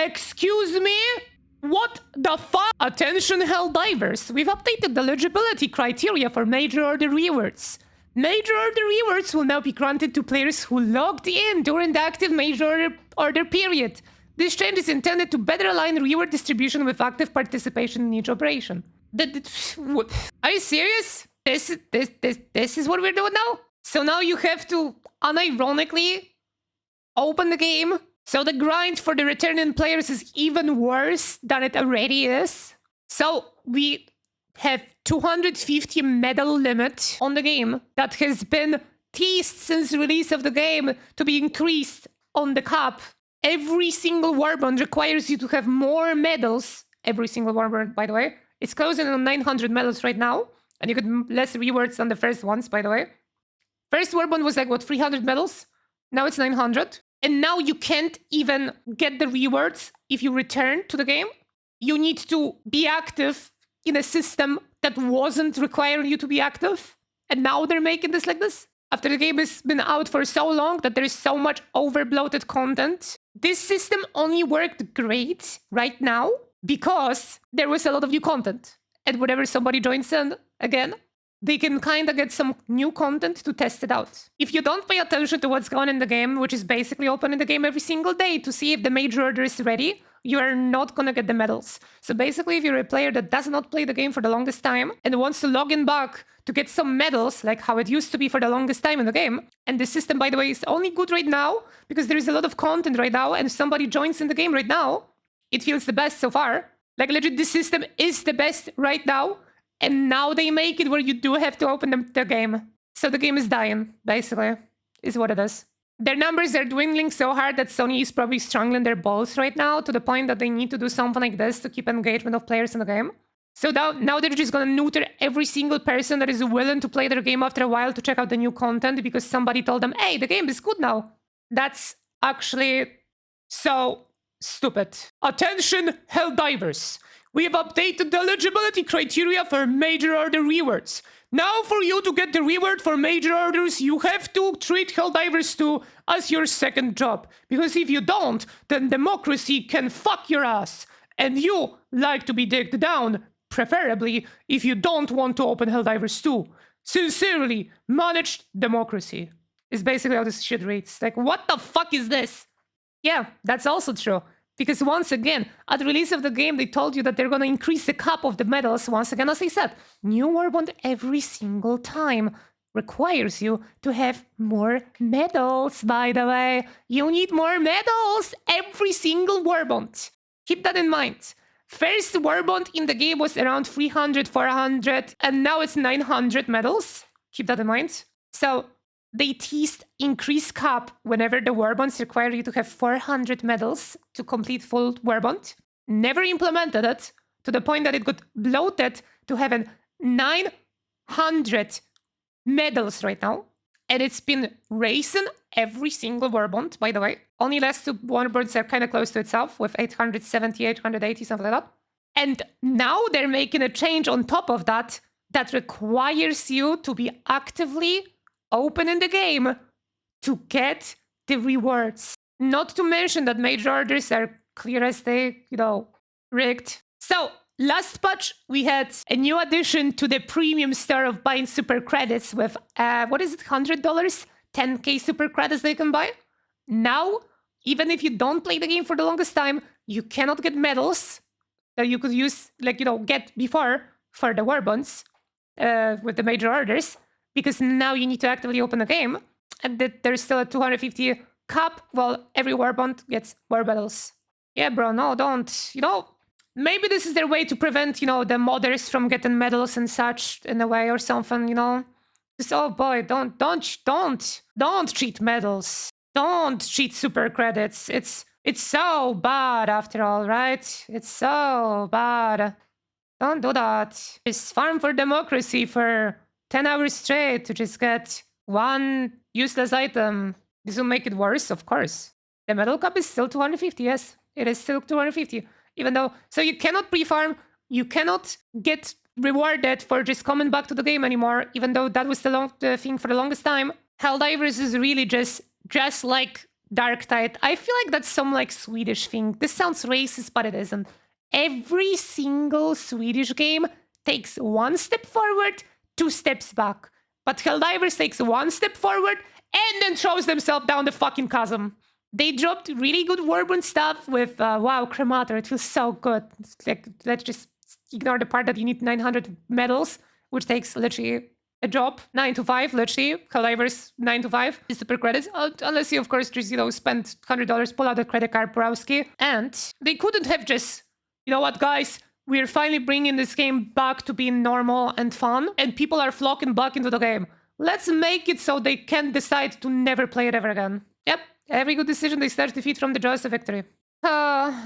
Excuse me? What the fuck? Attention Helldivers, we've updated the eligibility criteria for Major Order rewards. Major Order rewards will now be granted to players who logged in during the active Major Order period. This change is intended to better align reward distribution with active participation in each operation. Are you serious? This is what we're doing now? So now you have to unironically open the game. So the grind for the returning players is even worse than it already is. So we have 250 medal limit on the game that has been teased since release of the game to be increased on the cap. Every single Warbond requires you to have more medals. Every single Warbond, by the way. It's closing on 900 medals right now. And you get less rewards than the first ones, by the way. First Warbond was like, what, 300 medals? Now it's 900. And now you can't even get the rewards if you return to the game. You need to be active in a system that wasn't requiring you to be active. And now they're making this like this. After the game has been out for so long that there is so much overbloated content. This system only worked great right now because there was a lot of new content. And whenever somebody joins in again, they can kind of get some new content to test it out. If you don't pay attention to what's going on in the game, which is basically opening the game every single day to see if the Major Order is ready, you are not going to get the medals. So basically, if you're a player that does not play the game for the longest time and wants to log in back to get some medals, like how it used to be for the longest time in the game, and the system, by the way, is only good right now because there is a lot of content right now, and if somebody joins in the game right now, it feels the best so far. Like legit, this system is the best right now. And now they make it where you do have to open the game. So the game is dying, basically, is what it is. Their numbers are dwindling so hard that Sony is probably strangling their balls right now to the point that they need to do something like this to keep engagement of players in the game. So now they're just going to neuter every single person that is willing to play their game after a while to check out the new content because somebody told them, hey, the game is good now. That's actually so stupid. Attention, Helldivers. We have updated the eligibility criteria for Major Order rewards. Now for you to get the reward for Major Orders, you have to treat Helldivers 2 as your second job. Because if you don't, then democracy can fuck your ass. And you like to be digged down, preferably if you don't want to open Helldivers 2. Sincerely, managed democracy. Is basically how this shit reads. Like, what the fuck is this? Yeah, that's also true. Because once again, at the release of the game, they told you that they're going to increase the cap of the medals. Once again, as I said, new Warbond every single time requires you to have more medals, by the way. You need more medals every single Warbond. Keep that in mind. First Warbond in the game was around 300, 400, and now it's 900 medals. Keep that in mind. So they teased increased cap whenever the Warbonds require you to have 400 medals to complete full Warbond. Never implemented it to the point that it got bloated to having 900 medals right now. And it's been racing every single Warbond, by the way. Only last two Warbonds are kind of close to itself with 870, 880, something like that. And now they're making a change on top of that that requires you to be actively open in the game to get the rewards. Not to mention that Major Orders are clear as day, rigged. So, last patch, we had a new addition to the premium store of buying super credits with, what is it, $100? 10k super credits they can buy. Now, even if you don't play the game for the longest time, you cannot get medals that you could use, get before for the Warbonds with the Major Orders. Because now you need to actively open the game, and that there's still a 250 cap, well, every Warbond gets more medals. Yeah, bro, no, don't. Maybe this is their way to prevent, the modders from getting medals and such in a way or something, Just, oh boy, don't cheat medals. Don't cheat super credits. It's so bad after all, right? It's so bad. Don't do that. Just farm for democracy for 10 hours straight to just get one useless item. This will make it worse, of course. The medal cap is still 250, yes. It is still 250. Even though, so you cannot pre-farm, you cannot get rewarded for just coming back to the game anymore, even though that was the thing for the longest time. Helldivers is really just like Dark Tide. I feel like that's some like Swedish thing. This sounds racist, but it isn't. Every single Swedish game takes 1 step forward, 2 steps back. But Helldivers takes 1 step forward and then throws themselves down the fucking chasm. They dropped really good Warbond stuff with, wow, Cremator. It feels so good. It's like, let's just ignore the part that you need 900 medals, which takes literally a job, 9 to 5, literally. Helldivers, 9 to 5. Is super credits, unless you, of course, just, spend $100, pull out a credit card, Borowski. And they couldn't have just, you know what, guys? We're finally bringing this game back to being normal and fun, and people are flocking back into the game. Let's make it so they can decide to never play it ever again. Yep, every good decision they snatch defeat from the jaws of victory.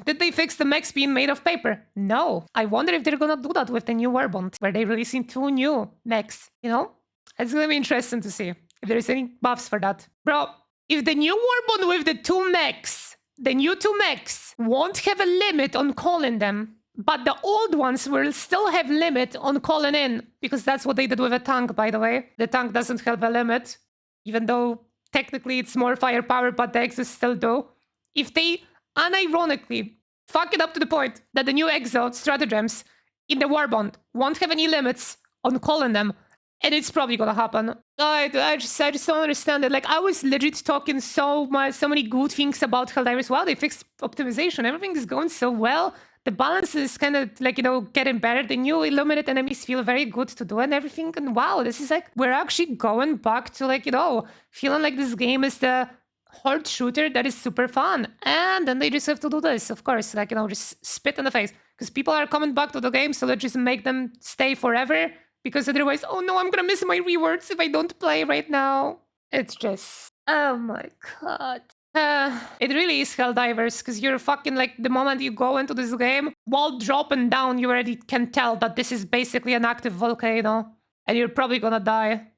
Did they fix the mechs being made of paper? No. I wonder if they're gonna do that with the new Warbond, where they're releasing 2 new mechs, It's gonna be interesting to see if there's any buffs for that. Bro, if the new Warbond with the 2 mechs, the new 2 mechs, won't have a limit on calling them, but the old ones will still have limit on calling in, because that's what they did with a tank, by the way. The tank doesn't have a limit, even though technically it's more firepower, but the Exos still do. If they unironically fuck it up to the point that the new Exo stratagems in the Warbond won't have any limits on calling them, and it's probably gonna happen. I just don't understand it. Like, I was legit talking so many good things about Helldivers. Wow, they fixed optimization. Everything is going so well. The balance is kind of like, getting better. The new Illuminate enemies feel very good to do and everything. And wow, this is like, we're actually going back to like, feeling like this game is the horde shooter that is super fun. And then they just have to do this, of course, like, just spit in the face. Because people are coming back to the game, so let's just make them stay forever. Because otherwise, oh no, I'm gonna miss my rewards if I don't play right now. It's just, oh my god. It really is Helldivers, because you're fucking like, the moment you go into this game, while dropping down, you already can tell that this is basically an active volcano, and you're probably gonna die.